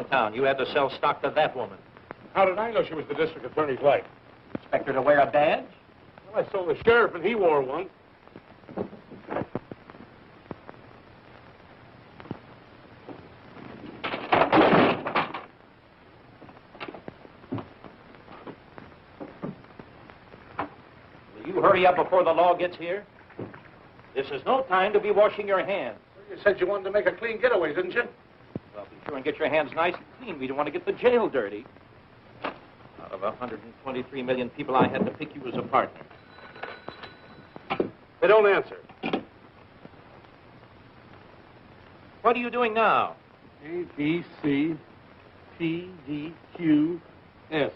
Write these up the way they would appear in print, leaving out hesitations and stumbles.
town. You had to sell stock to that woman. How did I know she was the district attorney's wife? Expect her to wear a badge? Well, I sold the sheriff, and he wore one. Will you hurry up before the law gets here? This is no time to be washing your hands. You said you wanted to make a clean getaway, didn't you? Well, be sure and get your hands nice and clean. We don't want to get the jail dirty. Out of 123 million people, I had to pick you as a partner. They don't answer. What are you doing now? A, B, C, P, D, Q, S.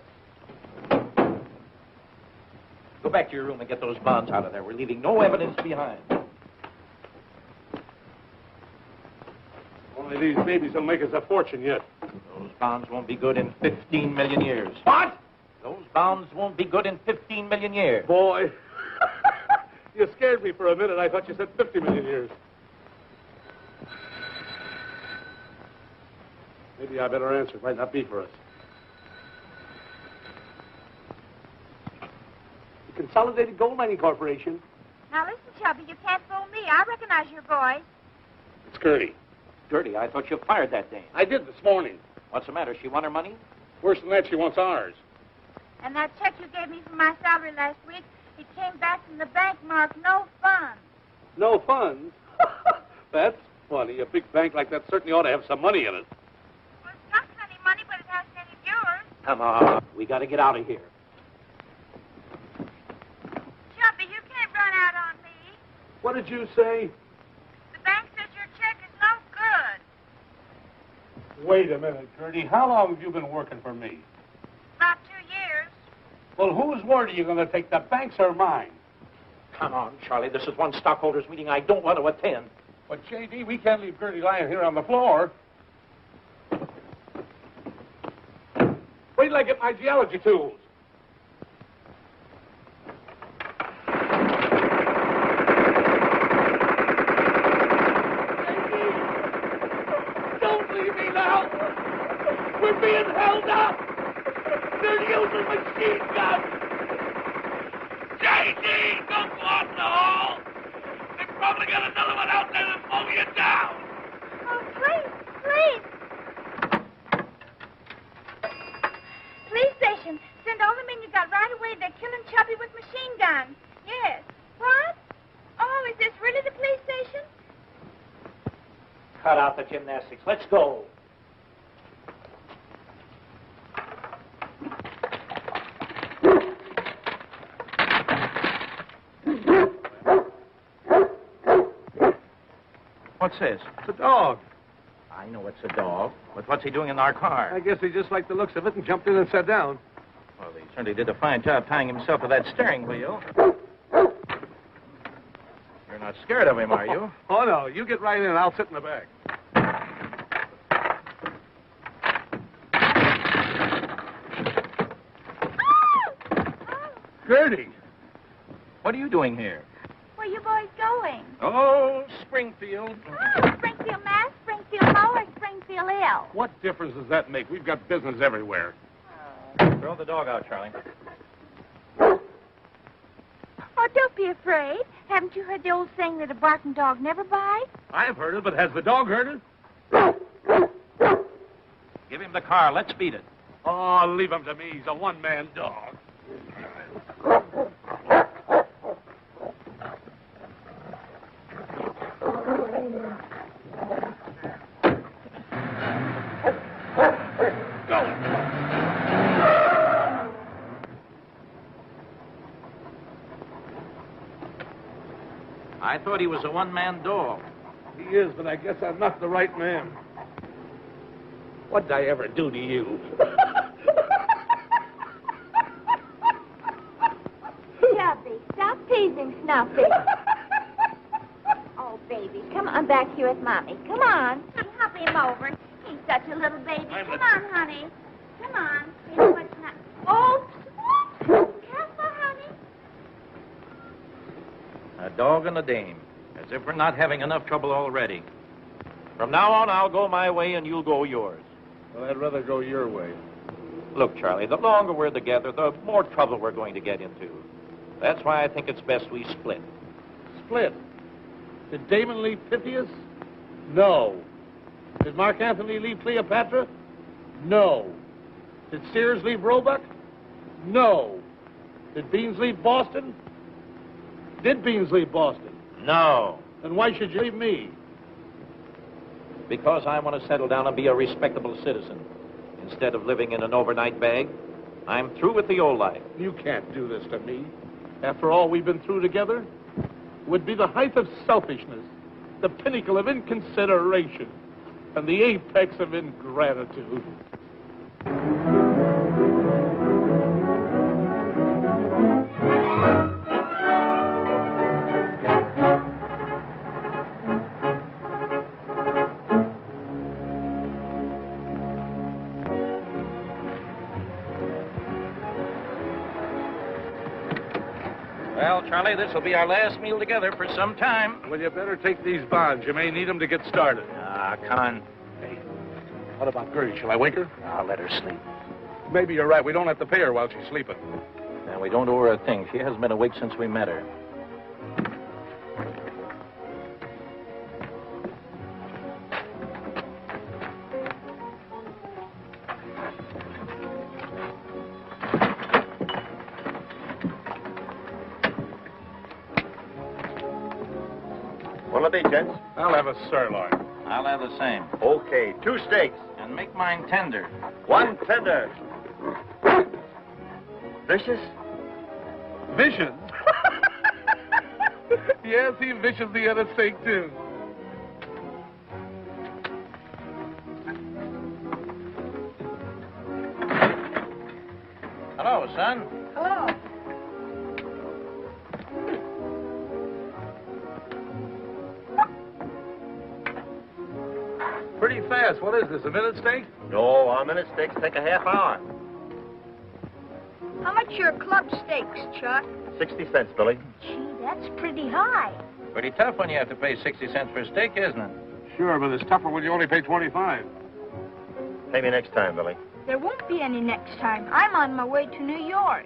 Go back to your room and get those bonds out of there. We're leaving no evidence behind. Only these babies will make us a fortune yet. Those bonds won't be good in 15 million years. What? Those bonds won't be good in 15 million years. Boy, you scared me for a minute. I thought you said 50 million years. Maybe I better answer. It might not be for us. The Consolidated Gold Mining Corporation. Now listen, Chubby, you can't fool me. I recognize your voice. It's Gertie. Gertie, I thought you fired that dame. I did this morning. What's the matter? She want her money? Worse than that, she wants ours. And that check you gave me for my salary last week, it came back from the bank marked no funds. No funds? That's funny. A big bank like that certainly ought to have some money in it. Well, it's got plenty of money, but it hasn't any of yours. Come on. We got to get out of here. Chubby, you can't run out on me. What did you say? The bank says your check is no good. Wait a minute, Gertie. How long have you been working for me? About 2 years. Well, whose word are you going to take, the bank's or mine? Come on, Charlie. This is one stockholders' meeting I don't want to attend. But, J.D., we can't leave Gertie lying here on the floor. Wait till I get my geology tools. Don't leave me now. We're being held up. They're using machine guns. J.D., don't go out in the hall. They've probably got another one out there to mow you down. Oh, please, please. Police station. Send all the men you got right away. They're killing Chubby with machine guns. Yes. What? Oh, is this really the police station? Cut out the gymnastics. Let's go. What's this? It's a dog. I know it's a dog, but what's he doing in our car? I guess he just liked the looks of it and jumped in and sat down. Well, he certainly did a fine job tying himself to that steering wheel. You're not scared of him, are you? Oh, no. You get right in and I'll sit in the back. Gertie! What are you doing here? Where you boys going? Oh, Springfield. Oh, Springfield, Mass, Springfield, Mo, or Springfield, L. What difference does that make? We've got business everywhere. Throw the dog out, Charlie. Oh, don't be afraid. Haven't you heard the old saying that a barking dog never bites? I've heard it, but has the dog heard it? Give him the car. Let's beat it. Oh, leave him to me. He's a one-man dog. I thought he was a one-man dog. He is, but I guess I'm not the right man. What'd I ever do to you? Chubby, stop teasing Snuffy. Oh, baby, come on back here with Mommy. Come on. Hop him over. He's such a little baby. Come on, honey. Come on. Baby, what's not... Oh, careful, honey. A dog and a dame. As if we're not having enough trouble already. From now on, I'll go my way and you'll go yours. Well, I'd rather go your way. Look, Charlie, the longer we're together, the more trouble we're going to get into. That's why I think it's best we split. Split? Did Damon leave Pythias? No. Did Mark Antony leave Cleopatra? No. Did Sears leave Roebuck? No. Did Beans leave Boston? Did Beans leave Boston? No. Then why should you leave me? Because I want to settle down and be a respectable citizen. Instead of living in an overnight bag, I'm through with the old life. You can't do this to me. After all we've been through together, it would be the height of selfishness, the pinnacle of inconsideration, and the apex of ingratitude. Well, Charlie, this will be our last meal together for some time. Well, you better take these bonds. You may need them to get started. Ah, Con. Hey, what about Gertie? Shall I wake her? I'll let her sleep. Maybe you're right. We don't have to pay her while she's sleeping. And we don't owe her a thing. She hasn't been awake since we met her. What'll it be, gents? I'll have a sirloin. I'll have the same. Okay, 2 steaks. And make mine tender. 1 tender. Vicious? Vicious? Yes, he vicious the other steak, too. Hello, son. Hello. Pretty fast. What is this, a minute steak? No, our minute steaks take a half hour. How much are club steaks, Chuck? 60 cents, Billy. Gee, that's pretty high. Pretty tough when you have to pay 60 cents for a steak, isn't it? Sure, but it's tougher when you only pay 25. Pay me next time, Billy. There won't be any next time. I'm on my way to New York.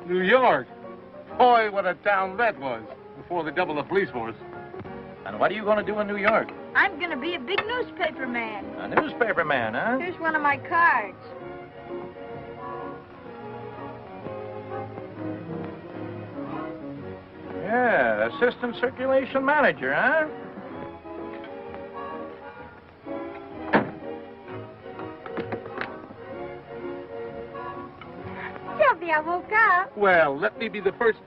New York? Boy, what a town that was. Before they doubled the police force. And what are you going to do in New York? I'm going to be a big newspaper man. A newspaper man, huh? Here's one of my cards. Yeah, assistant circulation manager, huh? Sylvia, I woke up. Well, let me be the first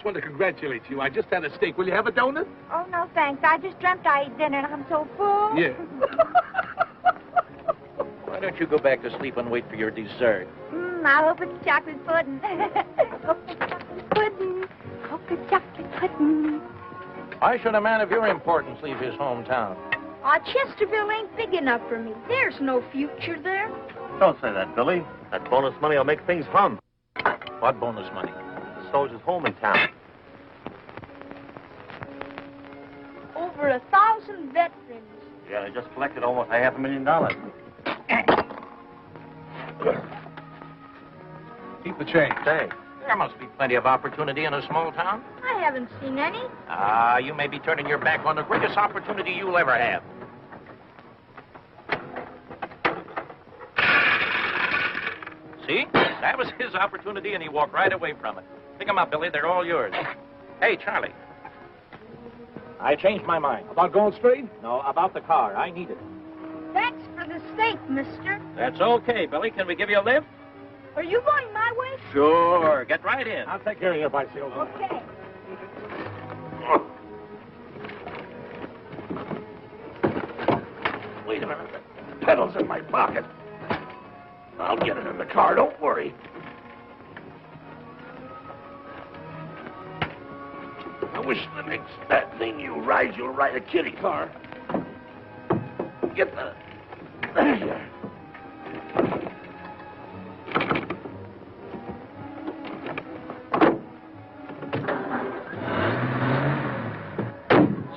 one to congratulate you. I just had a steak. Will you have a donut? Oh, no, thanks. I just dreamt I ate dinner and I'm so full. Yeah. Why don't you go back to sleep and wait for your dessert? I hope it's chocolate pudding. Hope it's chocolate pudding. Hope it's chocolate pudding. Why should a man of your importance leave his hometown? Chesterville ain't big enough for me. There's no future there. Don't say that, Billy. That bonus money will make things hum. What bonus money? The soldiers' home in town. Over 1,000 veterans. Yeah, they just collected almost $500,000. Keep the change. Thanks. There must be plenty of opportunity in a small town. I haven't seen any. You may be turning your back on the greatest opportunity you'll ever have. See? That was his opportunity, and he walked right away from it. Pick 'em up, Billy. They're all yours. Hey, Charlie. I changed my mind. About going straight? No, about the car. I need it. Thanks for the steak, mister. That's okay, Billy. Can we give you a lift? Are you going my way? Sure. Get right in. I'll take care of your bicycle. Okay. Wait a minute. The pedal's in my pocket. I'll get it in the car. Don't worry. I wish the next that thing you ride, you'll ride a kiddie car. Get the... There you are.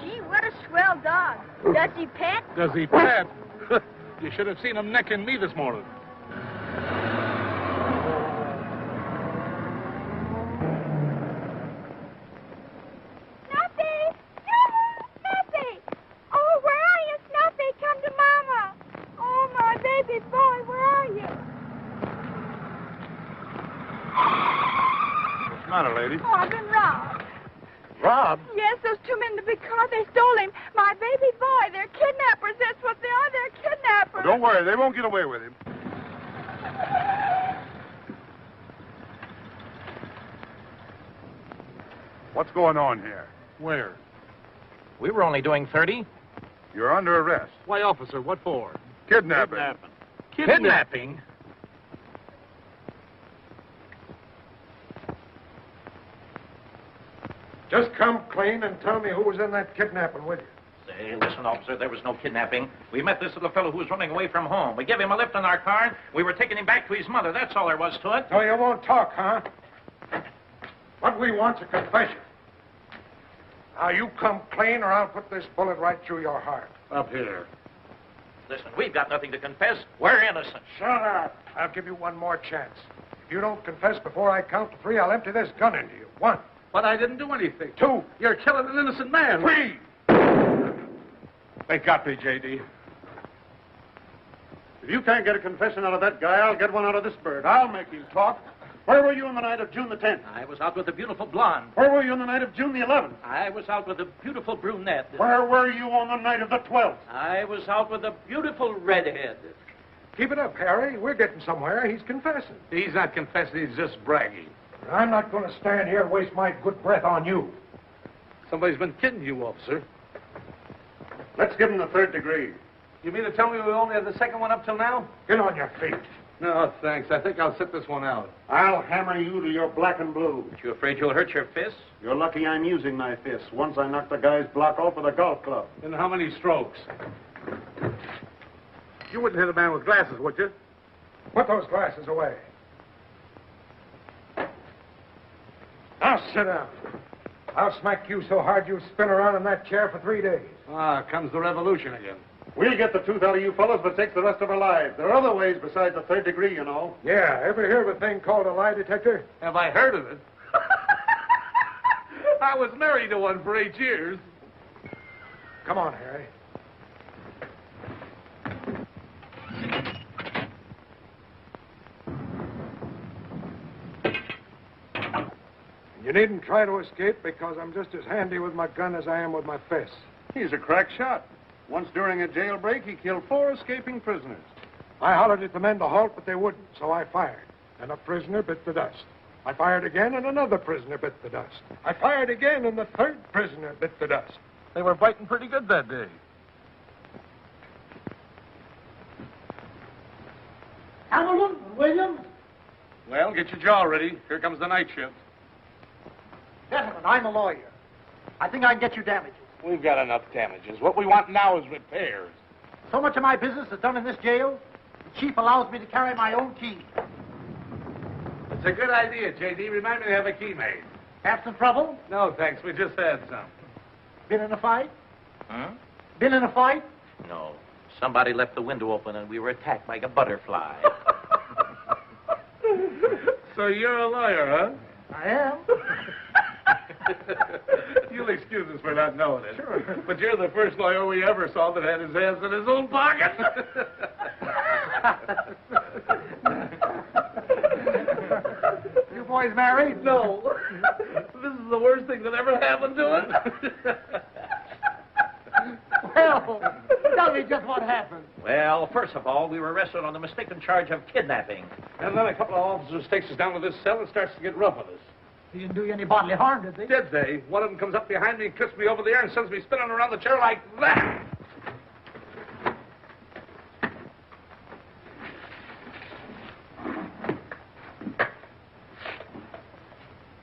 Gee, what a swell dog. Does he pet? Does he pet? You should have seen him necking me this morning. Snuffy! Snuffy! Oh, where are you, Snuffy? Come to Mama. Oh, my baby boy, where are you? What's the matter, lady? Oh, I've been robbed. Robbed? Yes, those two men in the big car, they stole him. My baby boy, they're kidnappers. That's what they are. They're kidnappers. Well, don't worry, they won't get away with him. What's going on here? Where? We were only doing 30. You're under arrest. Why, officer, what for? Kidnapping. Kidnapping? Just come clean and tell me who was in that kidnapping with you. Say, listen, officer, there was no kidnapping. We met this little fellow who was running away from home. We gave him a lift in our car. We were taking him back to his mother. That's all there was to it. So you won't talk, huh? What we want's a confession. Now, you come clean or I'll put this bullet right through your heart. Up here. Listen, we've got nothing to confess. We're innocent. Shut up. I'll give you one more chance. If you don't confess before I count to 3, I'll empty this gun into you. 1. But I didn't do anything. 2. You're killing an innocent man. 3. They got me, J.D. If you can't get a confession out of that guy, I'll get one out of this bird. I'll make him talk. Where were you on the night of June the 10th? I was out with a beautiful blonde. Where were you on the night of June the 11th? I was out with a beautiful brunette. Where were you on the night of the 12th? I was out with a beautiful redhead. Keep it up, Harry. We're getting somewhere. He's confessing. He's not confessing, he's just bragging. I'm not going to stand here and waste my good breath on you. Somebody's been kidding you, officer. Let's give him the 3rd degree. You mean to tell me we only had the second one up till now? Get on your feet. No, thanks. I think I'll sit this one out. I'll hammer you to your black and blue. Aren't you afraid you'll hurt your fists? You're lucky I'm using my fists. Once I knocked the guy's block off with a golf club. And how many strokes? You wouldn't hit a man with glasses, would you? Put those glasses away. Now sit down. I'll smack you so hard you'll spin around in that chair for 3 days. Ah, comes the revolution again. We'll get the truth out of you fellas, but it takes the rest of our lives. There are other ways besides the 3rd degree, you know. Yeah, ever hear of a thing called a lie detector? Have I heard of it? I was married to one for 8 years. Come on, Harry. You needn't try to escape because I'm just as handy with my gun as I am with my fists. He's a crack shot. Once during a jailbreak, he killed 4 escaping prisoners. I hollered at the men to halt, but they wouldn't, so I fired. And a prisoner bit the dust. I fired again, and another prisoner bit the dust. I fired again, and the 3rd prisoner bit the dust. They were biting pretty good that day. Hamilton, Williams. Well, get your jaw ready. Here comes the night shift. Gentlemen, I'm a lawyer. I think I can get you damages. We've got enough damages. What we want now is repairs. So much of my business is done in this jail, the chief allows me to carry my own key. It's a good idea, J.D. Remind me to have a key made. Have some trouble? No, thanks. We just had some. Been in a fight? Huh? Been in a fight? No. Somebody left the window open and we were attacked by a butterfly. So you're a lawyer, huh? I am. You'll excuse us for not knowing it. Sure. But you're the first lawyer we ever saw that had his hands in his own pocket. You boys married? No. This is the worst thing that ever happened to us. Well, tell me just what happened. Well, first of all, we were arrested on the mistaken charge of kidnapping. And then a couple of officers takes us down to this cell and starts to get rough with us. He didn't do you any bodily harm, did they? Did they? One of them comes up behind me and twists me over the ear and sends me spinning around the chair like that.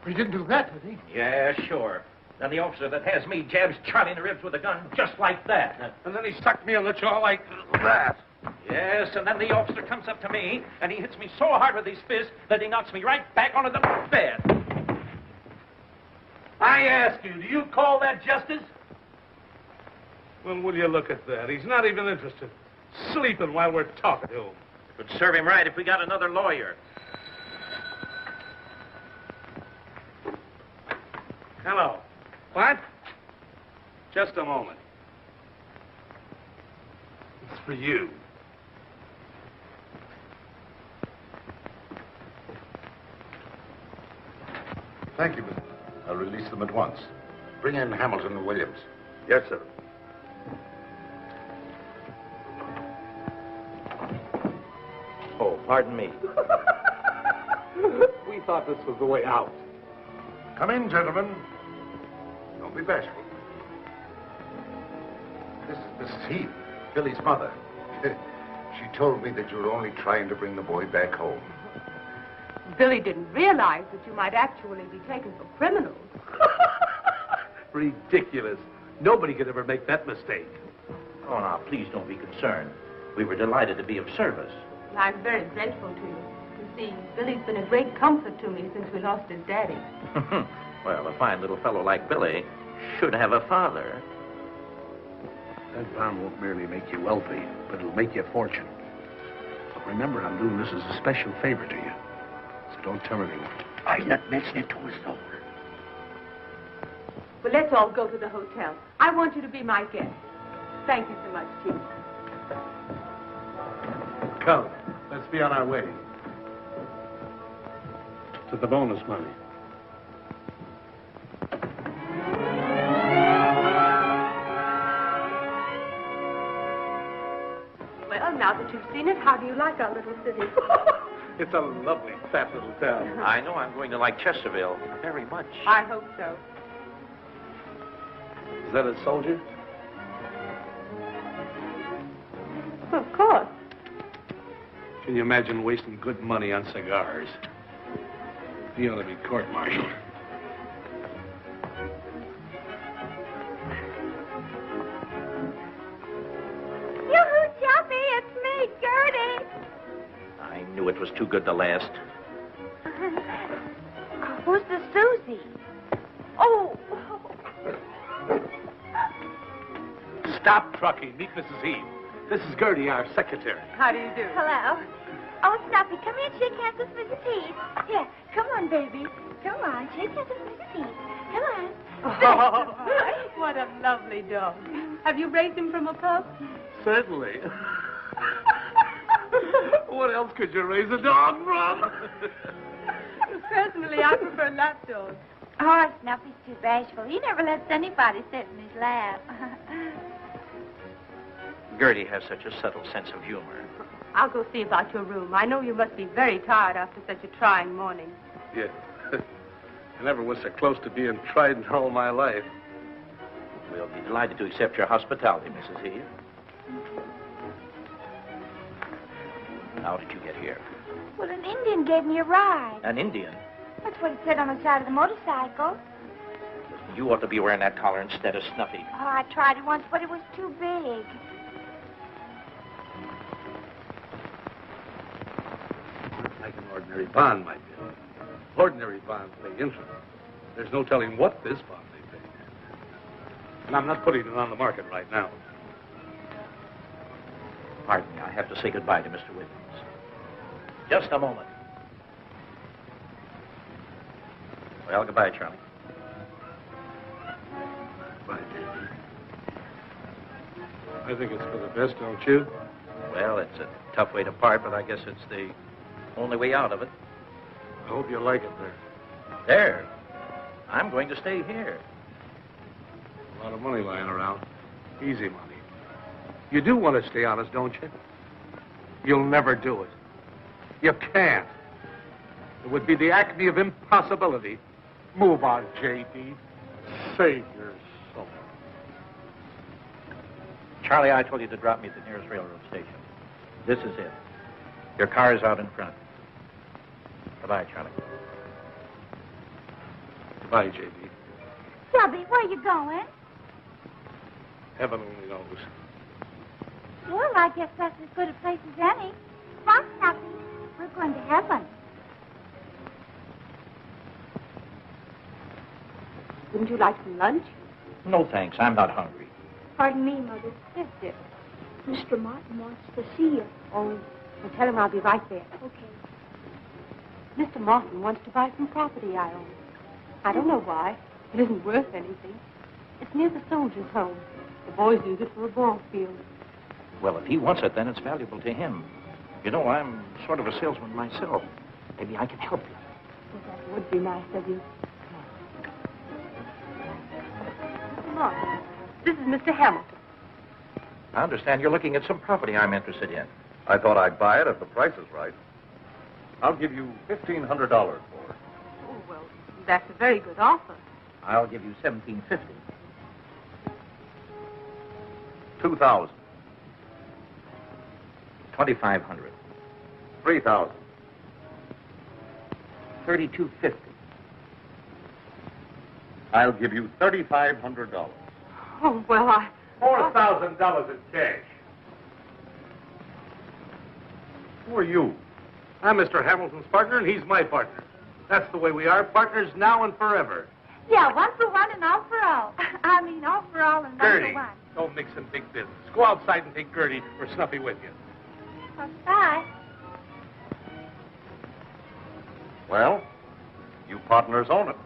He didn't do that, did he? Yeah, sure. Then the officer that has me jabs Charlie in the ribs with a gun just like that. And then he stuck me on the jaw like that. Yes, and then the officer comes up to me and he hits me so hard with his fist that he knocks me right back onto the bed. I ask you, do you call that justice? Well, will you look at that? He's not even interested. Sleeping while we're talking to him. Would serve him right if we got another lawyer. Hello. What? Just a moment. It's for you. Thank you, Mr. I'll release them at once. Bring in Hamilton and Williams. Yes, sir. Oh, pardon me. We thought this was the way out. Come in, gentlemen. Don't be bashful. This is Mrs. Heath, Billy's mother. She told me that you were only trying to bring the boy back home. Billy didn't realize that you might actually be taken for criminals. Ridiculous. Nobody could ever make that mistake. Oh, now, please don't be concerned. We were delighted to be of service. I'm very grateful to you. You see, Billy's been a great comfort to me since we lost his daddy. Well, a fine little fellow like Billy should have a father. That bond won't merely make you wealthy, but it'll make you a fortune. But remember, I'm doing this as a special favor to you. So don't tell anyone. I'm not mentioning it to a soul. Well, let's all go to the hotel. I want you to be my guest. Thank you so much, Chief. Come, let's be on our way. To the bonus money. Well, now that you've seen it, how do you like our little city? It's a lovely, fat little town. I know I'm going to like Chesterville very much. I hope so. Is that a soldier? Of course. Can you imagine wasting good money on cigars? He ought to be court-martialed. Yoo-hoo, Choppy, it's me, Gertie. I knew it was too good to last. Who's the Susie? Oh. Stop trucking. Meet Mrs. Heath. This is Gertie, our secretary. How do you do? Hello. Oh, Snuffy, come here and shake hands with Mrs. Heath. Here, come on, baby. Come on, shake hands with Mrs. Heath. Come on. Oh, what a lovely dog. Have you raised him from a pup? Certainly. What else could you raise a dog from? Personally, I prefer lapdogs. Oh, Snuffy's too bashful. He never lets anybody sit in his lap. Gertie has such a subtle sense of humor. I'll go see about your room. I know you must be very tired after such a trying morning. Yeah. I never was so close to being tried in all my life. We'll be delighted to accept your hospitality, Mrs. Heath. How did you get here? Well, an Indian gave me a ride. An Indian? That's what it said on the side of the motorcycle. You ought to be wearing that collar instead of Snuffy. Oh, I tried it once, but it was too big. Like an ordinary bond might be. Ordinary bonds pay interest. There's no telling what this bond may pay. And I'm not putting it on the market right now. Pardon me, I have to say goodbye to Mr. Williams. Just a moment. Well, goodbye, Charlie. Bye, J.D. I think it's for the best, don't you? Well, it's a tough way to part, but I guess it's the only way out of it. I hope you like it there. There. I'm going to stay here. A lot of money lying around. Easy money. You do want to stay honest, don't you? You'll never do it. You can't. It would be the acme of impossibility. Move on, J.D. Save your soul. Charlie, I told you to drop me at the nearest railroad station. This is it. Your car is out in front. Goodbye, Charlie. Goodbye, J.D. Chubby, where are you going? Heaven only knows. Well, I guess that's as good a place as any. Come on, Snuffy. We're going to heaven. Wouldn't you like some lunch? No, thanks. I'm not hungry. Pardon me, Mother. Yes, dear. Mr. Martin wants to see you. Oh, well, tell him I'll be right there. Okay. Mr. Martin wants to buy some property I own. I don't know why. It isn't worth anything. It's near the soldiers' home. The boys use it for a ball field. Well, if he wants it, then it's valuable to him. You know, I'm sort of a salesman myself. Maybe I can help you. Well, that would be nice of you. Mr. Martin, this is Mr. Hamilton. I understand you're looking at some property I'm interested in. I thought I'd buy it if the price is right. I'll give you $1,500 for it. Oh, well, that's a very good offer. I'll give you $1,750. $2,000. $2,500. $3,000. $3,250. I'll give you $3,500. Oh, well, $4,000 in cash. Who are you? I'm Mr. Hamilton's partner, and he's my partner. That's the way we are, partners now and forever. Yeah, one for one and all for all. I mean, all for all and one Gertie, for one. don't mix in big business. Go outside and take Gertie or Snuffy with you. Well, bye. Well, you partners own it.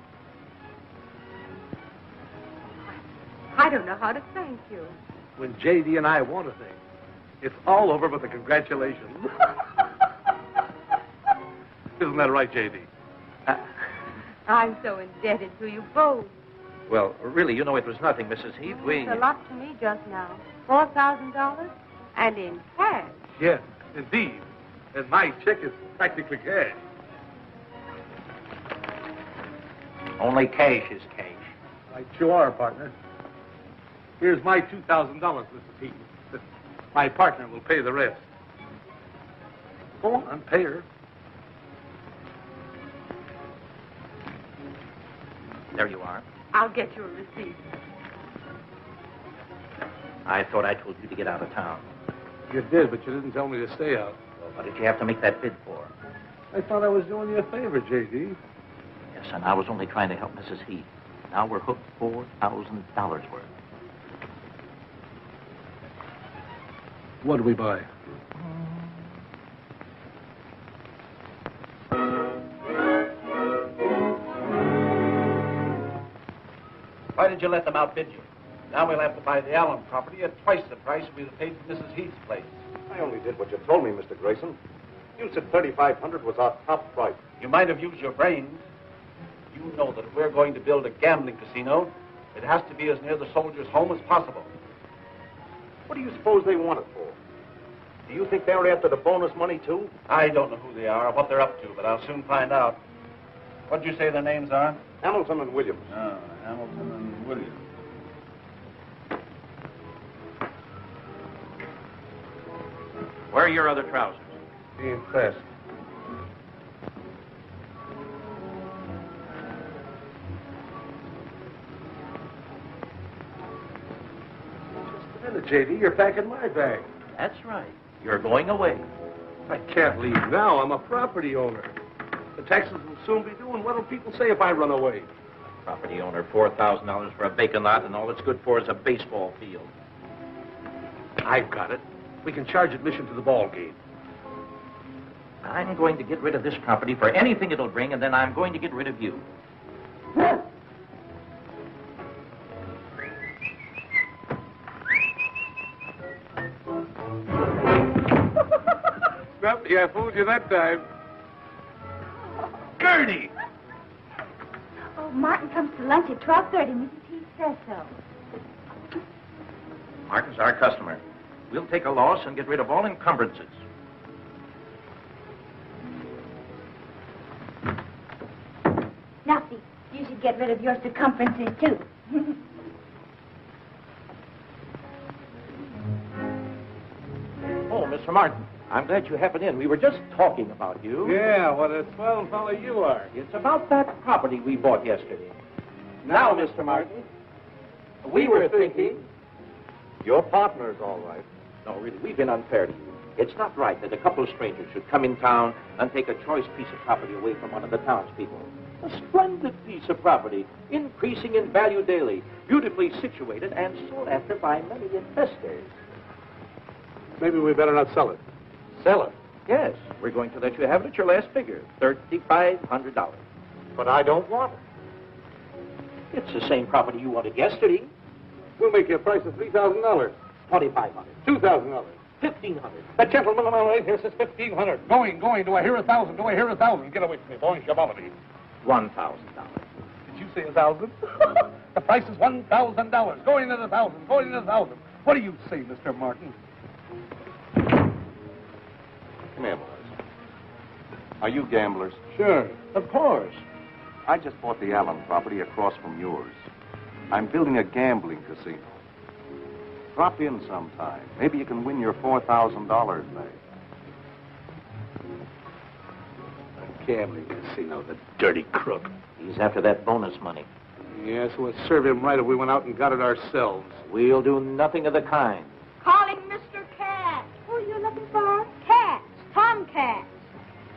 I don't know how to thank you. When J.D. and I want a thing, it's all over with a congratulations. Isn't that right, J.D.? I'm so indebted to you both. Well, really, you know, it was nothing, Mrs. Heath. It's a lot to me just now. $4,000 and in cash. Yes, indeed. And my check is practically cash. Only cash is cash. Right, you are, partner. Here's my $2,000, Mrs. Heath. My partner will pay the rest. Go on, pay her. There you are. I'll get you a receipt. I thought I told you to get out of town. You did, but you didn't tell me to stay out. Well, what did you have to make that bid for? I thought I was doing you a favor, J.D. Yes, and I was only trying to help Mrs. Heath. Now we're hooked $4,000 worth. What do we buy? Why did you let them outbid you? Now we'll have to buy the Allen property at twice the price we paid for Mrs. Heath's place. I only did what you told me, Mr. Grayson. You said $3,500 was our top price. You might have used your brains. You know that if we're going to build a gambling casino, it has to be as near the soldiers' home as possible. What do you suppose they want it for? Do you think they're after the bonus money, too? I don't know who they are or what they're up to, but I'll soon find out. What'd you say their names are? Hamilton and Williams. Oh, Hamilton and Williams. Where are your other trousers? Being pressed. Just a minute, J.D. You're packing my bag. That's right. You're going away. I can't leave now. I'm a property owner. The taxes will soon be due, and what'll people say if I run away? Property owner, $4,000 for a vacant lot, and all it's good for is a baseball field. I've got it. We can charge admission to the ball game. I'm going to get rid of this property for anything it'll bring, and then I'm going to get rid of you. Snuffy, I fooled you that time. Gertie! Oh, Martin comes to lunch at 12:30. Mrs. Heath says so. Martin's our customer. We'll take a loss and get rid of all encumbrances. Snuffy, you should get rid of your circumferences, too. Oh, Mr. Martin, I'm glad you happened in. We were just talking about you. Yeah, what a swell fellow you are. It's about that property we bought yesterday. Now, Mr. Martin, we were thinking... Your partner's all right. No, really, we've been unfair to you. It's not right that a couple of strangers should come in town and take a choice piece of property away from one of the townspeople. A splendid piece of property, increasing in value daily, beautifully situated and sought after by many investors. maybe we better not sell it. Sell it? Yes. We're going to let you have it at your last figure, $3,500. But I don't want it. It's the same property you wanted yesterday. We'll make you a price of $3,000. $2,500. $2,000. $1,500. The gentleman on my right here says $1,500. Going. Do I hear 1,000? Do I hear 1,000? Get away from me, boy. Shabality. $1,000. Did you say 1,000? The price is $1,000. Going at 1,000. Going at 1,000. What do you say, Mr. Martin? Come here, boys. Are you gamblers? Sure. Of course. I just bought the Allen property across from yours. I'm building a gambling casino. Drop in sometime. Maybe you can win your $4,000 back. A gambling casino, the dirty crook. He's after that bonus money. Yes, it would serve him right if we went out and got it ourselves. We'll do nothing of the kind. Call him Mr. Cat. Who are you looking for? Cats. Tomcats.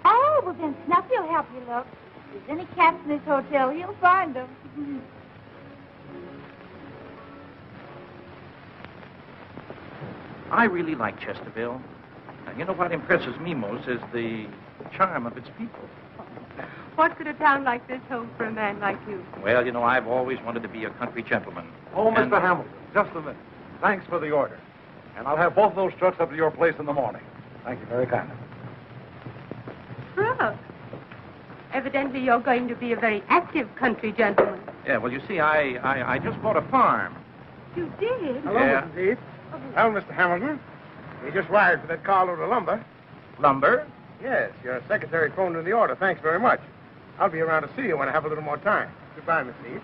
Oh, well then Snuffy will help you look. If there's any cats in this hotel, he'll find them. I really like Chesterville. And you know what impresses me most is the charm of its people. What could a town like this hold for a man like you? Well, you know, I've always wanted to be a country gentleman. Oh, And- Mr. Hamilton, just a minute. Thanks for the order. And I'll have both of those trucks up to your place in the morning. Thank you very kindly. Brooke. Evidently you're going to be a very active country gentleman. Yeah, well, you see, I just bought a farm. You did? Hello, Yeah. Mrs. Heath. Well, Mr. Hamilton, we just wired for that carload of lumber. Lumber? Yes, your secretary phoned in the order. Thanks very much. I'll be around to see you when I have a little more time. Goodbye, Miss Heath.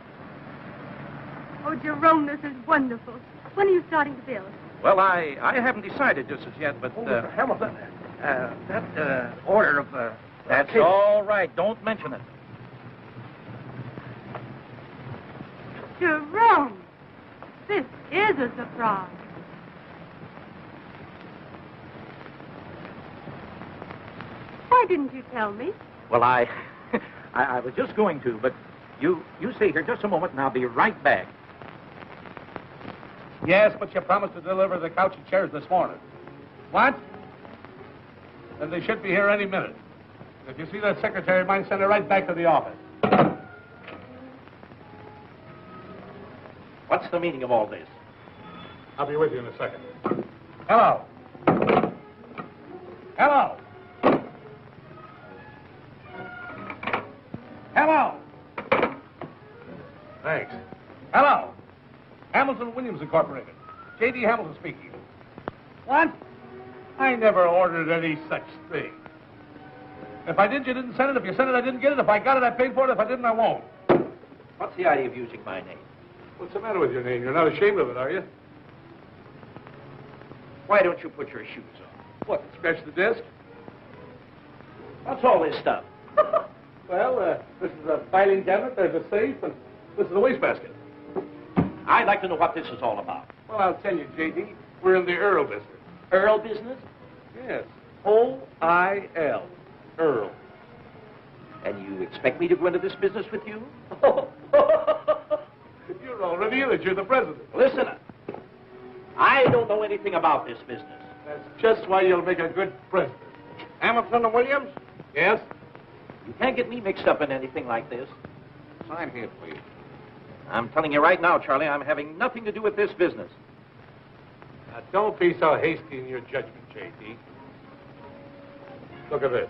Oh, Jerome, this is wonderful. When are you starting to build? Well, I haven't decided just as yet, but... Mr. Hamilton, That order of... That's all right. Don't mention it. Jerome, this is a surprise. Why didn't you tell me? Well, I was just going to, but you stay here just a moment, and I'll be right back. Yes, but you promised to deliver the couch and chairs this morning. What? Then they should be here any minute. If you see that secretary of mine, send her right back to the office. What's the meaning of all this? I'll be with you in a second. Hello. Hello. Hello. Thanks. Hello. Hamilton Williams Incorporated. J.D. Hamilton speaking. What? I never ordered any such thing. If I did, you didn't send it. If you sent it, I didn't get it. If I got it, I paid for it. If I didn't, I won't. What's the idea of using my name? What's the matter with your name? You're not ashamed of it, are you? Why don't you put your shoes on? What, scratch the desk? What's all this stuff? Well, this is a filing cabinet, there's a safe, and this is a wastebasket. I'd like to know what this is all about. Well, I'll tell you, J.D., we're in the Earl business. Earl business? Yes. O-I-L. Earl. And you expect me to go into this business with you? You're already in it. You're the president. Listen, I don't know anything about this business. That's just why you'll make a good president. Hamilton and Williams? Yes? You can't get me mixed up in anything like this. Sign here, please. I'm telling you right now, Charlie, I'm having nothing to do with this business. Now, don't be so hasty in your judgment, J.D. Look at this.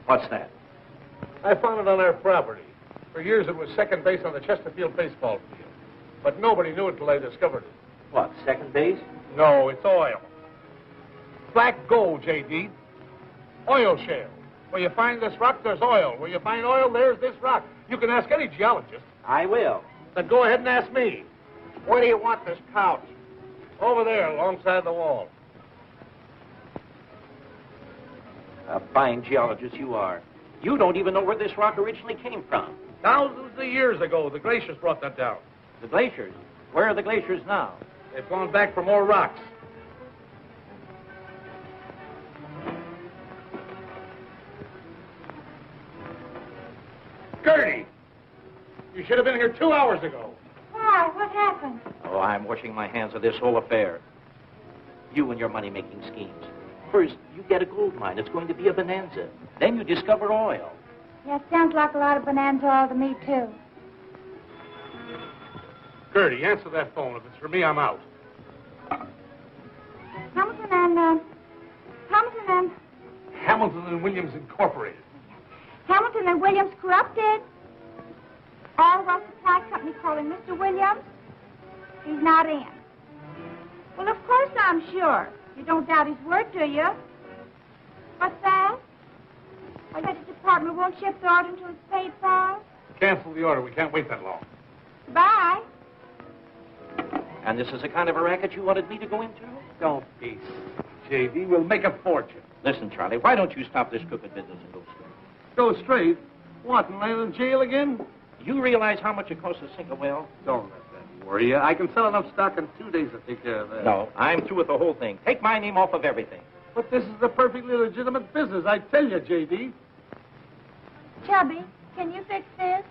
What's that? I found it on our property. For years, it was second base on the Chesterfield baseball field. But nobody knew it till I discovered it. What, second base? No, it's oil. Black gold, J.D. Oil shale. Where you find this rock, there's oil. Where you find oil, there's this rock. You can ask any geologist. I will. Then go ahead and ask me. Where do you want this couch? Over there, alongside the wall. A fine geologist you are. You don't even know where this rock originally came from. Thousands of years ago, the glaciers brought that down. The glaciers? Where are the glaciers now? They've gone back for more rocks. Gertie! You should have been here 2 hours ago. Why? What happened? Oh, I'm washing my hands of this whole affair. You and your money-making schemes. First, you get a gold mine. It's going to be a bonanza. Then you discover oil. Yeah, it sounds like a lot of bonanza oil to me, too. Gertie, answer that phone. If it's for me, I'm out. Hamilton and Williams Incorporated. Hamilton and Williams corrupted. All Wealth Supply Company calling Mr. Williams. He's not in. Well, of course I'm sure. You don't doubt his word, do you? What's that? I bet the department won't ship the order until it's paid for. Cancel the order. We can't wait that long. Goodbye. And this is the kind of a racket you wanted me to go into? Don't be silly, J.D. We'll make a fortune. Listen, Charlie, why don't you stop this crooked business and go straight? Go straight? What, and land in jail again? You realize how much it costs to sink a well? Don't let that worry you. I can sell enough stock in 2 days to take care of that. No, I'm through with the whole thing. Take my name off of everything. But this is a perfectly legitimate business, I tell you, J.D. Chubby, can you fix this?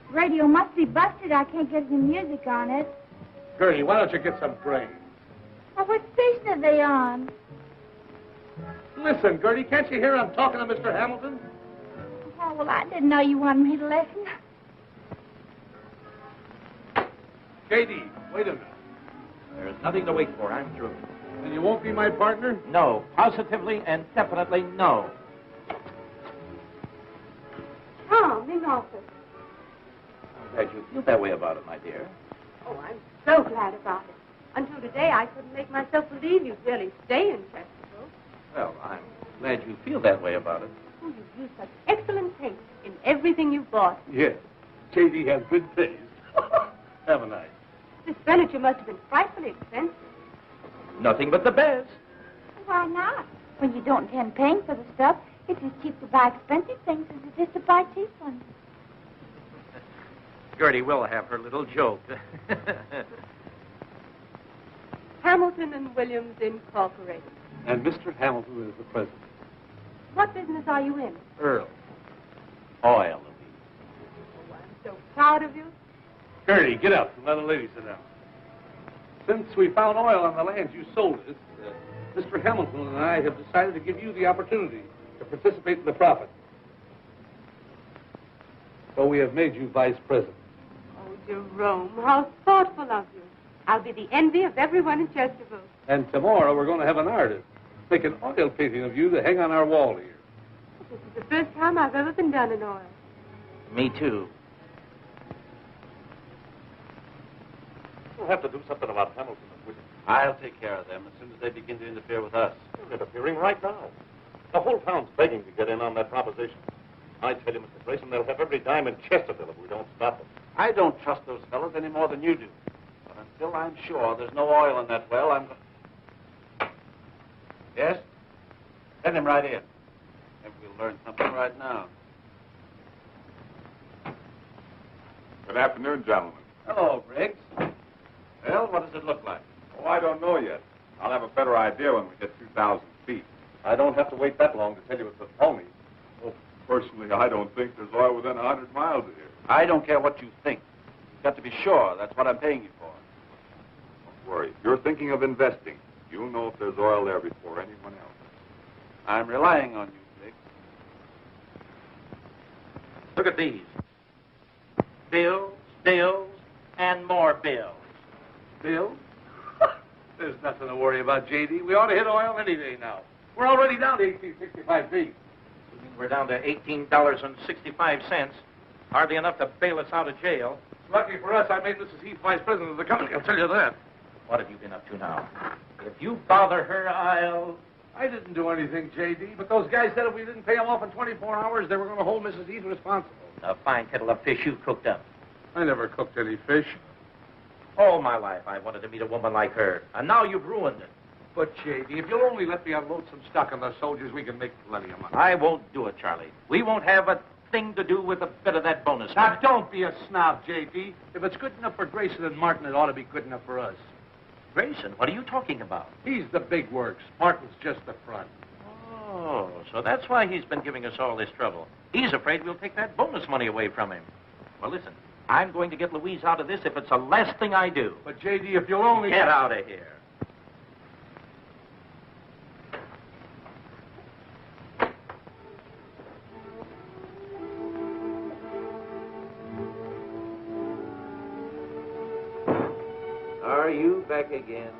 Radio must be busted. I can't get any music on it. Gertie, why don't you get some brains? Well, what station are they on? Listen, Gertie, can't you hear I'm talking to Mr. Hamilton? Oh, well, I didn't know you wanted me to listen. J.D., wait a minute. There's nothing to wait for. I'm through. And you won't be my partner? No. Positively and definitely no. Tom, in office. I'm glad you feel that way about it, my dear. Oh, I'm so glad about it. Until today, I couldn't make myself believe you'd really stay in Chesterville. Well, I'm glad you feel that way about it. Oh, you've used such excellent taste in everything you've bought. Yes. J.D. has good taste. Haven't I? This furniture must have been frightfully expensive. Nothing but the best. Why not? When you don't intend paying for the stuff, it's as cheap to buy expensive things as it is to buy cheap ones. Gertie will have her little joke. Hamilton and Williams Incorporated. And Mr. Hamilton is the president. What business are you in? Earl. Oil. Oh, I'm so proud of you. Gertie, get up and let a lady sit down. Since we found oil on the land you sold us, Mr. Hamilton and I have decided to give you the opportunity to participate in the profit. So we have made you vice president. Oh, Jerome, how thoughtful of you. I'll be the envy of everyone in Chesterville. And tomorrow we're going to have an artist make an oil painting of you to hang on our wall here. This is the first time I've ever been done in oil. Me too. We'll have to do something about Hamilton and Williams. I'll take care of them as soon as they begin to interfere with us. They're interfering right now. The whole town's begging to get in on that proposition. I tell you, Mr. Grayson, they'll have every dime in Chesterville if we don't stop them. I don't trust those fellows any more than you do. But until I'm sure there's no oil in that well, I'm going... Yes? Send him right in. Maybe we'll learn something right now. Good afternoon, gentlemen. Hello, Briggs. Well, what does it look like? Oh, I don't know yet. I'll have a better idea when we get 2,000 feet. I don't have to wait that long to tell you it's a phony. Oh, personally, I don't think there's oil within 100 miles of here. I don't care what you think. You've got to be sure. That's what I'm paying you for. Don't worry. If you're thinking of investing, you'll know if there's oil there before anyone else. I'm relying on you, Briggs. Look at these. Bills, bills, and more bills. Bill? There's nothing to worry about, J.D. We ought to hit oil any day now. We're already down to 1865 feet. We're down to $18.65. Hardly enough to bail us out of jail. Lucky for us, I made Mrs. Heath vice president of the company, I'll tell you that. What have you been up to now? If you bother her, I'll... I didn't do anything, J.D., but those guys said if we didn't pay them off in 24 hours, they were going to hold Mrs. Heath responsible. A fine kettle of fish you cooked up. I never cooked any fish. All my life I wanted to meet a woman like her, and now you've ruined it. But, J.D., if you'll only let me unload some stock on the soldiers, we can make plenty of money. I won't do it, Charlie. We won't have a thing to do with a bit of that bonus. Now, don't be a snob, J.D. If it's good enough for Grayson and Martin, it ought to be good enough for us. Grayson, what are you talking about? He's the big works. Martin's just the front. Oh, so that's why he's been giving us all this trouble. He's afraid we'll take that bonus money away from him. Well, listen, I'm going to get Louise out of this if it's the last thing I do. But, J.D., if you'll only... Get out of here. are you back again?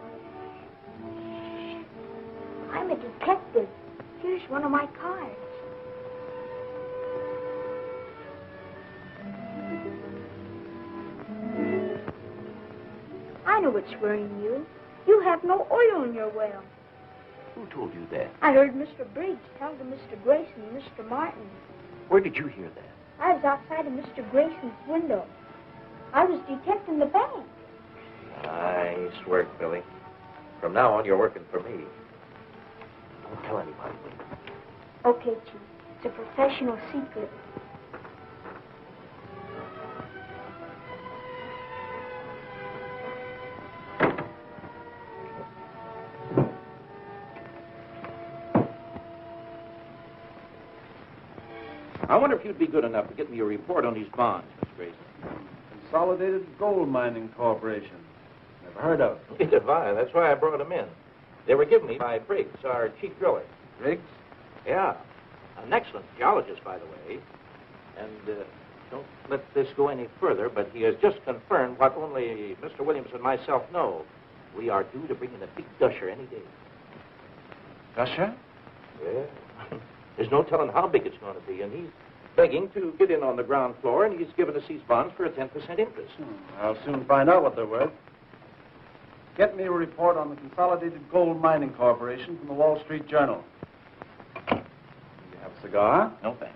I'm a detective. Here's one of my cards. I know what's worrying you. You have no oil in your well. Who told you that? I heard Mr. Briggs tell to Mr. Grayson and Mr. Martin. Where did you hear that? I was outside of Mr. Grayson's window. I was detecting the bank. Nice work, Billy. From now on, you're working for me. Don't tell anybody. Okay, Chief. It's a professional secret. I wonder if you'd be good enough to get me a report on these bonds, Mr. Grayson. Consolidated Gold Mining Corporation. Never heard of it. Neither have I. That's why I brought them in. They were given me by Briggs, our chief driller. Briggs? Yeah. An excellent geologist, by the way. And don't let this go any further, but he has just confirmed what only Mr. Williams and myself know. We are due to bring in a big gusher any day. Gusher? Yeah. There's no telling how big it's going to be, and he's begging to get in on the ground floor, and he's given us these bonds for a 10% interest. I'll soon find out what they're worth. Get me a report on the Consolidated Gold Mining Corporation from the Wall Street Journal. You have a cigar? No, thanks.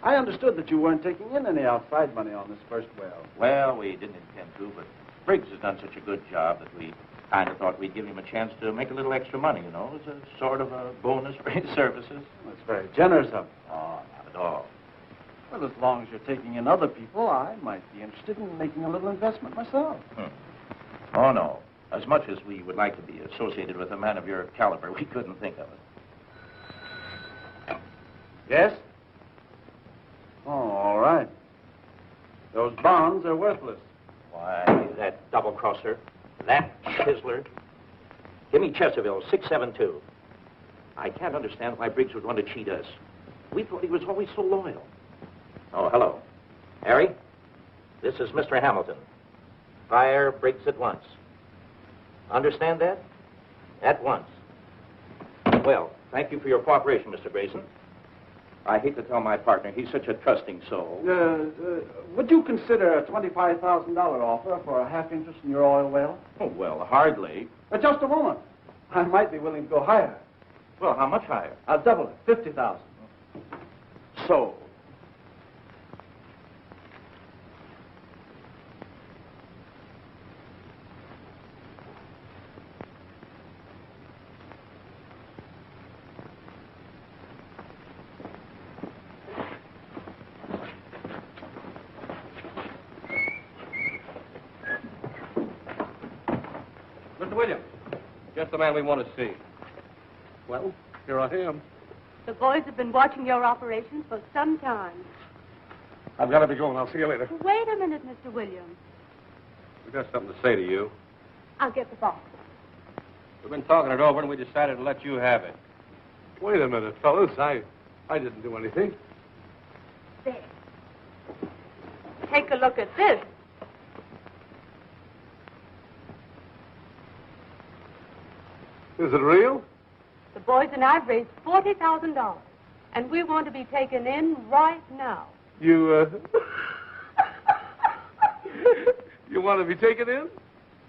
I understood that you weren't taking in any outside money on this first well. Well, we didn't intend to, but Briggs has done such a good job that we kind of thought we'd give him a chance to make a little extra money, you know, as a sort of a bonus for his services. That's very generous of you. Oh, not at all. Well, as long as you're taking in other people, I might be interested in making a little investment myself. Oh, no. As much as we would like to be associated with a man of your caliber, we couldn't think of it. Yes? Oh, all right. Those bonds are worthless. Why, that double-crosser, that chiseler. Give me Chesterville, 672. I can't understand why Briggs would want to cheat us. We thought he was always so loyal. Oh, hello. Harry, this is Mr. Hamilton. Fire Briggs at once. Understand that? At once. Well, thank you for your cooperation, Mr. Grayson. I hate to tell my partner, he's such a trusting soul. Would you consider a $25,000 offer for a half interest in your oil well? Oh, well, hardly. Just a moment. I might be willing to go higher. Well, how much higher? I'll double it, 50,000. So. Mr. Williams, just the man we want to see. Well, here I am. The boys have been watching your operations for some time. I've got to be going. I'll see you later. Wait a minute, Mr. Williams. We've got something to say to you. I'll get the box. We've been talking it over, and we decided to let you have it. Wait a minute, fellas. I didn't do anything. There. Take a look at this. Is it real? The boys and I've raised $40,000, and we want to be taken in right now. You you want to be taken in?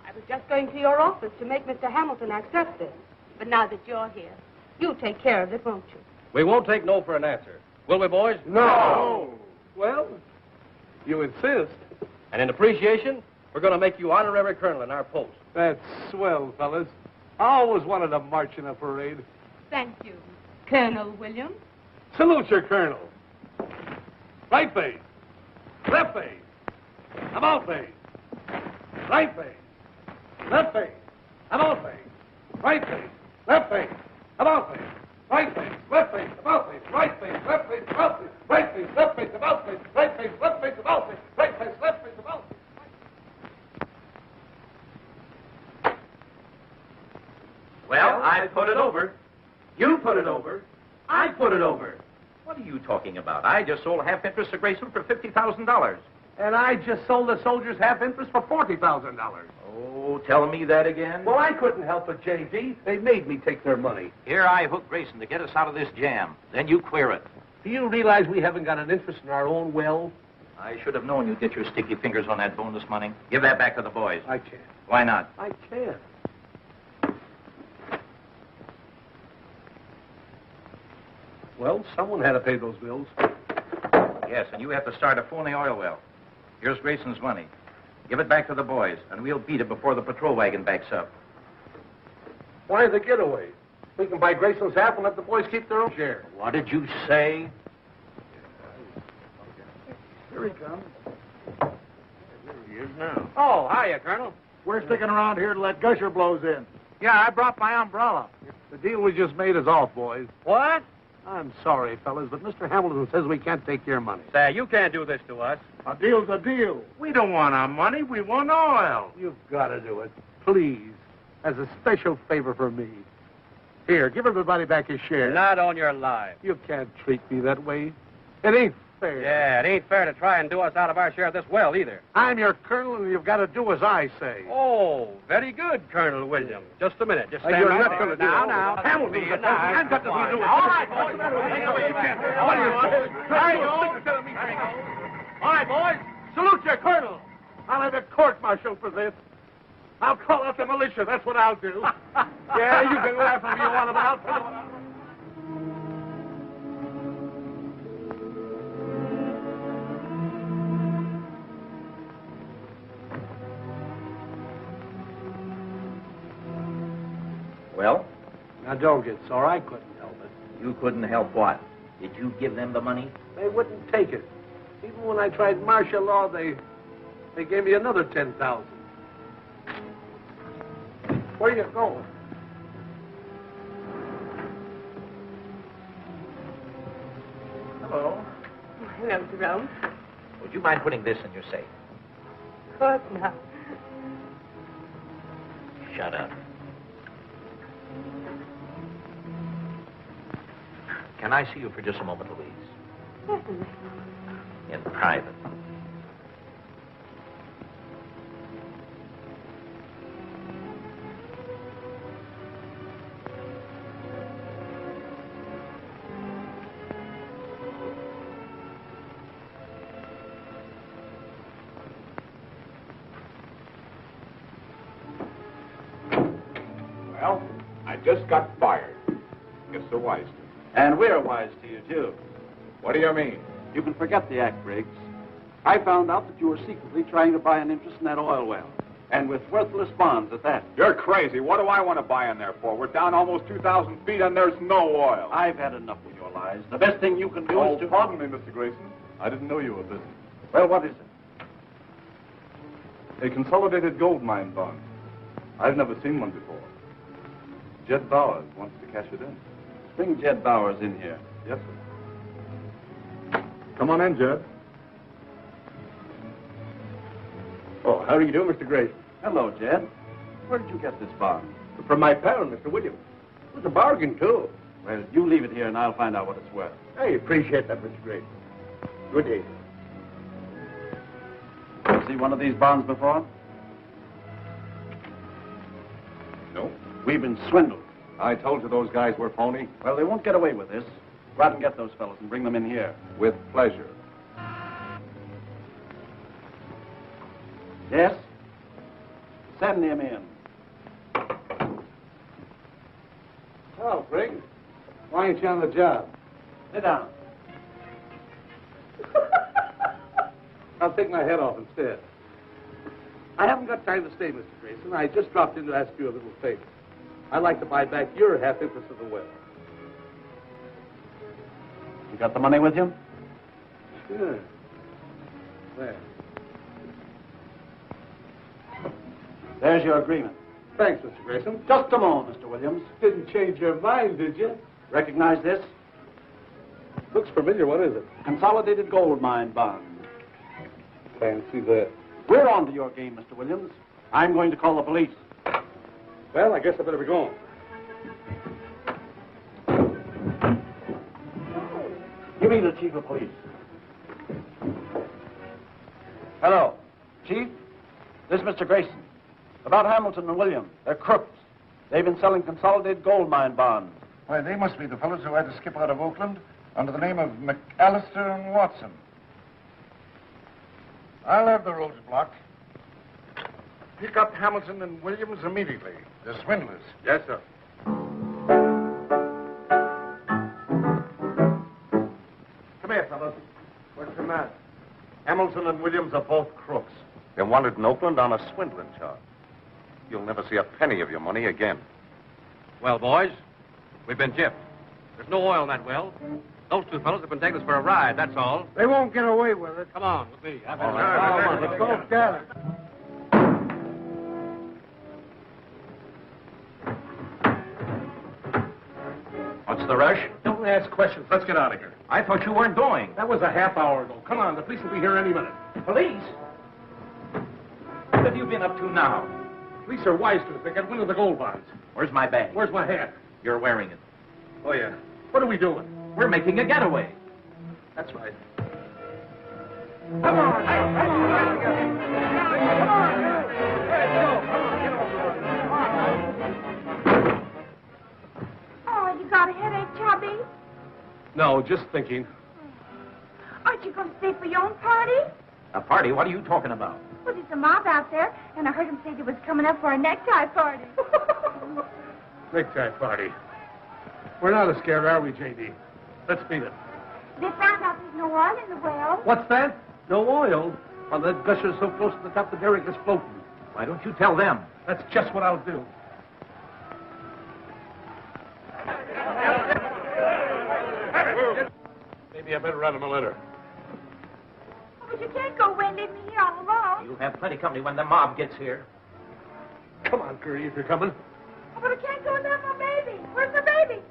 I was just going to your office to make Mr. Hamilton accept this. But now that you're here, you'll take care of it, won't you? We won't take no for an answer. Will we, boys? No. Well, you insist. And in appreciation, we're going to make you honorary colonel in our post. That's swell, fellas. I always wanted to march in a parade. Thank you, Colonel Williams. Salute your colonel. Right face. Left face. About face. Right face. Left face. About face. Right face. Left face. About face. Right face. Left face. About face. Right face. Left face. About face. Right face. Left face. About face. Right face. Left face. About face. Right face. Left face. About face. Well, I put it over. You put it over. I put it over. What are you talking about? I just sold half interest to Grayson for $50,000. And I just sold the soldiers half interest for $40,000. Oh, tell me that again. Well, I couldn't help it, J.D. They made me take their money. Here I hook Grayson to get us out of this jam. Then you clear it. Do you realize we haven't got an interest in our own well? I should have known you'd get your sticky fingers on that bonus money. Give that back to the boys. I can't. Why not? I can't. Well, someone had to pay those bills. Yes, and you have to start a phony oil well. Here's Grayson's money. Give it back to the boys, and we'll beat it before the patrol wagon backs up. Why the getaway? We can buy Grayson's half and let the boys keep their own share. What did you say? Here he comes. There he is now. Oh, hiya, Colonel. We're sticking around here to let Gusher blows in. Yeah, I brought my umbrella. The deal we just made is off, boys. What? I'm sorry, fellas, but Mr. Hamilton says we can't take your money. Say, you can't do this to us. A deal's a deal. We don't want our money. We want oil. You've got to do it. Please. As a special favor for me. Here, give everybody back his share. Not on your life. You can't treat me that way. It ain't fair. Yeah, it ain't fair to try and do us out of our share of this well, either. I'm your colonel, and you've got to do as I say. Oh, very good, Colonal Williams. Just a minute. Just stand you're right not there. going to do it. Now. Hamilton's the president. I've got to do it. All right, boys. What do you want? There you go. All right, boys. Salute your colonel. I'll have a court-martial for this. I'll call out the militia. That's what I'll do. Yeah, you can laugh if you want, but I'll tell you what I'll do. Well, Now, don't get sore. I couldn't help it. you couldn't help what? Did you give them the money? They wouldn't take it. Even when I tried martial law, they gave me another $10,000. Where are you going? Hello. Hello, Jerome. Would you mind putting this in your safe? Of course not. Shut up. Can I see you for just a moment, Louise? Certainly. In private. Well, I just got fired. Guess they're wise to me. And we're wise to you, too. What do you mean? You can forget the act, Briggs. I found out that you were secretly trying to buy an interest in that oil well. And with worthless bonds at that. You're crazy. What do I want to buy in there for? We're down almost 2,000 feet and there's no oil. I've had enough with your lies. The best thing you can do is to... pardon me, Mr. Grayson. I didn't know you were busy. Well, what is it? A consolidated gold mine bond. I've never seen one before. Jed Bowers wants to cash it in. Bring Jed Bowers in here. Yes, sir. Come on in, Jed. Oh, how do you do, Mr. Grayson? Hello, Jed. Where did you get this bond? From my pal, Mr. Williams. It was a bargain, too. Well, you leave it here and I'll find out what it's worth. I appreciate that, Mr. Grayson. Good day. See one of these bonds before? No. We've been swindled. I told you those guys were phony. Well, they won't get away with this. Go out and get those fellows and bring them in here. With pleasure. Yes? Send him in. Oh, Briggs. Why ain't you on the job? Sit down. I'll take my head off instead. I haven't got time to stay, Mr. Grayson. I just dropped in to ask you a little favor. I'd like to buy back your half interest of the well. You got the money with you? Sure. There. There's your agreement. Thanks, Mr. Grayson. Just a moment, Mr. Williams. Didn't change your mind, did you? Recognize this? Looks familiar. What is it? Consolidated gold mine bond. Fancy that. We're on to your game, Mr. Williams. I'm going to call the police. Well, I guess I better be going. You mean the chief of police? Hello. Chief, this is Mr. Grayson. About Hamilton and Williams. They're crooks. They've been selling consolidated gold mine bonds. Why, they must be the fellows who had to skip out of Oakland under the name of McAllister and Watson. I'll have the roads blocked. Pick up Hamilton and Williams immediately. They're swindlers. Yes, sir. Come here, fellas. What's the matter? Hamilton and Williams are both crooks. They're wanted in Oakland on a swindling charge. You'll never see a penny of your money again. Well, boys, we've been gypped. There's no oil in that well. Those two fellows have been taking us for a ride, that's all. They won't get away with it. Come on, with me. All right, let's go get it. What's the rush? Don't ask questions. Let's get out of here. I thought you weren't going. That was a half hour ago. Come on, the police will be here any minute. Police? What have you been up to now? Police are wise to us. They got wind of the gold bonds. Where's my bag? Where's my hat? You're wearing it. Oh, yeah. What are we doing? We're making a getaway. That's right. Come on. Come on. Oh, you got a headache, Chubby? No, just thinking. Aren't you going to stay for your own party? A party? What are you talking about? Well, there's a mob out there, and I heard him say they was coming up for a necktie party. Necktie party. We're not as scared, are we, J.D.? Let's beat it. They found out there's no oil in the well. What's that? No oil? Well, that gusher's so close to the top, the derrick is floating. Why don't you tell them? That's just what I'll do. Maybe I better write him a letter. Oh, but you can't go away and leave me here all alone. You'll have plenty company when the mob gets here. Come on, Curry, if you're coming. Oh, but I can't go without my baby. Where's my baby?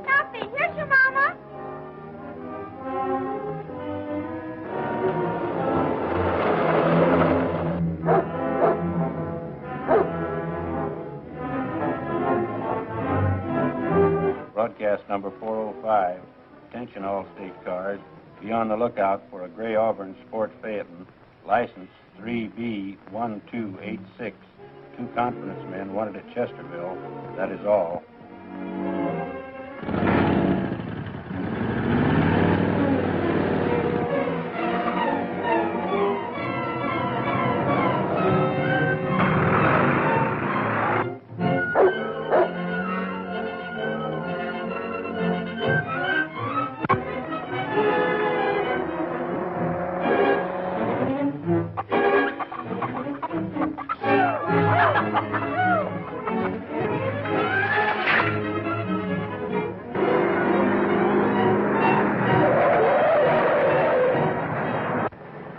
Nothing. Here's your mama. Broadcast number 405. Attention all state cars. Be on the lookout for a gray Auburn Sport Phaeton. License 3B1286. 2 confidence men wanted at Chesterville. That is all.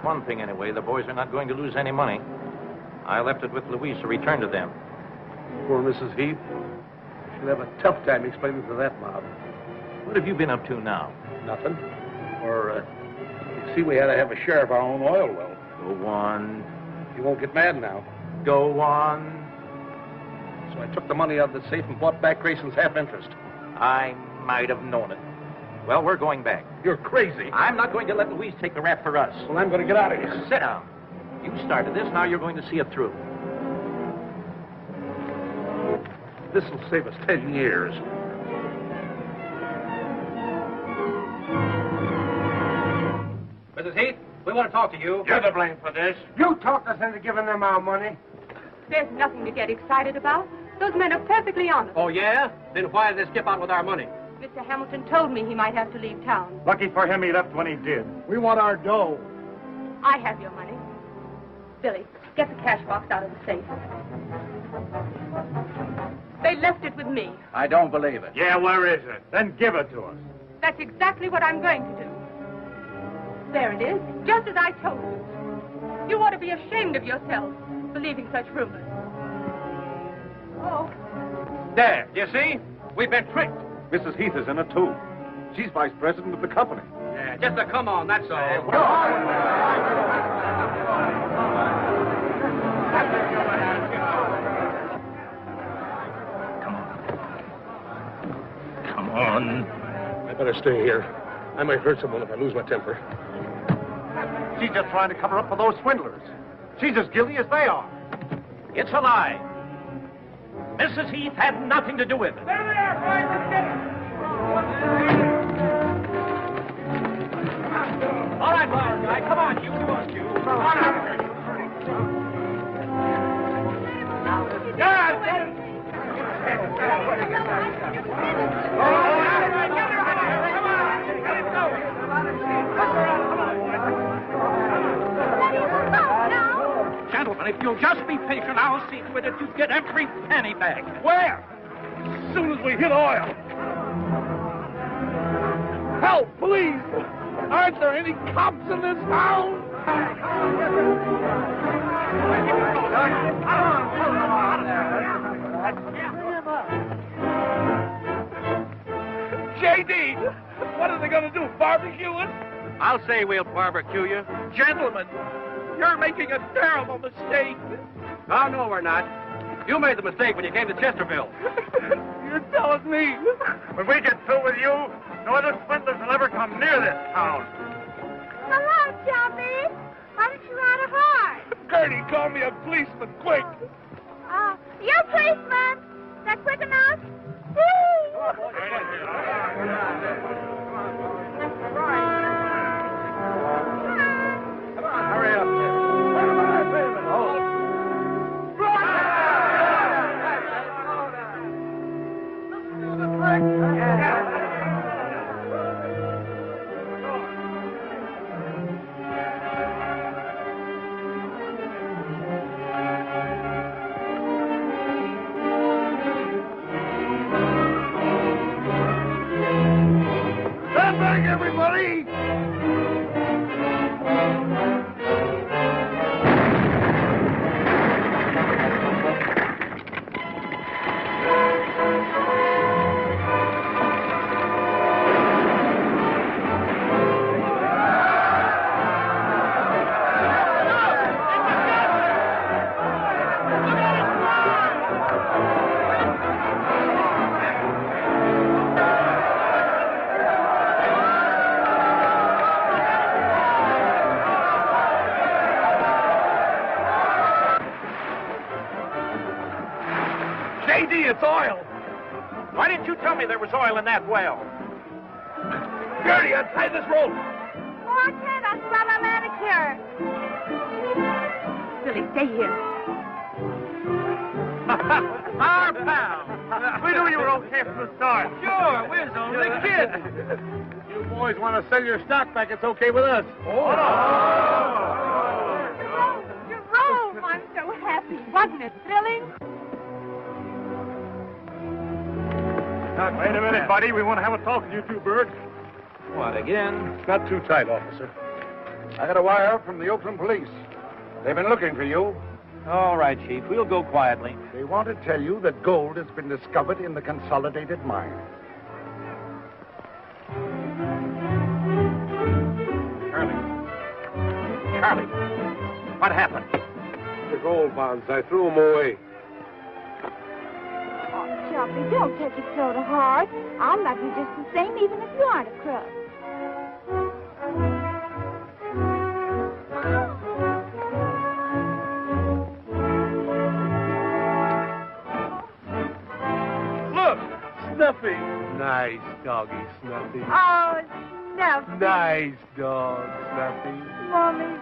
One thing, anyway, the boys are not going to lose any money. I left it with Louise to return to them. Poor Mrs. Heath. She'll have a tough time explaining to that mob. What have you been up to now? Nothing. Or, you see, we had to have a share of our own oil well. Go on. You won't get mad now. Go on. So I took the money out of the safe and bought back Grayson's half interest. I might have known it. Well, we're going back. You're crazy. I'm not going to let Louise take the rap for us. Well, I'm going to get out of here. Sit down. You started this, now you're going to see it through. This will save us 10 years. Mrs. Heath, we want to talk to you. You're to blame for this. You talked us into giving them our money. There's nothing to get excited about. Those men are perfectly honest. Oh, yeah? Then why did they skip out with our money? Mr. Hamilton told me he might have to leave town. Lucky for him, he left when he did. We want our dough. I have your money. Billy, get the cash box out of the safe. They left it with me. I don't believe it. Yeah, where is it? Then give it to us. That's exactly what I'm going to do. There it is, just as I told you. You ought to be ashamed of yourself, believing such rumors. Oh. There, you see? We've been tricked. Mrs. Heath is in it, too. She's vice president of the company. Yeah, just a come on, that's all. on. I better stay here. I might hurt someone if I lose my temper. She's just trying to cover up for those swindlers. She's as guilty as they are. It's a lie. Mrs. Heath had nothing to do with it. There they are, boys. Let's get them. All right, Lawyer guy, come on, you. Gentlemen, if you'll just be patient, I'll see to it that you get every penny back. Where? As soon as we hit oil. Help, please! Aren't there any cops in this town? J.D., what are they going to do, barbecue us? I'll say we'll barbecue you. Gentlemen, you're making a terrible mistake. Oh, no, we're not. You made the mistake when you came to Chesterville. You're telling me? When we get through with you, no other swindlers will ever come near this town. Hello, Shelby. Why don't you ride a horse? Gertie, call me a policeman, quick. You're a policeman. Is that quick enough? Come on, hurry up. Stand back, everybody! J.D., it's oil. Why didn't you tell me there was oil in that well? Gertie, untie this rope. Oh, I can't. I'll spoil my manicure. Billy, stay here. Our pal. We knew you were okay from the start. Sure, we're only kids. You boys want to sell your stock back, it's okay with us. Jerome, I'm so happy. Wasn't it thrilling? Wait a minute, buddy. We want to have a talk with you two birds. What, again? Not too tight, officer. I got a wire from the Oakland police. They've been looking for you. All right, Chief. We'll go quietly. They want to tell you that gold has been discovered in the Consolidated Mine. Charlie, what happened? The gold bonds, I threw them away. Oh, Shelby, don't take it so to heart. I'll love you just the same, even if you aren't a crook. Look, Snuffy. Nice doggy, Snuffy. Oh, Snuffy. Nice dog, Snuffy. Mommy's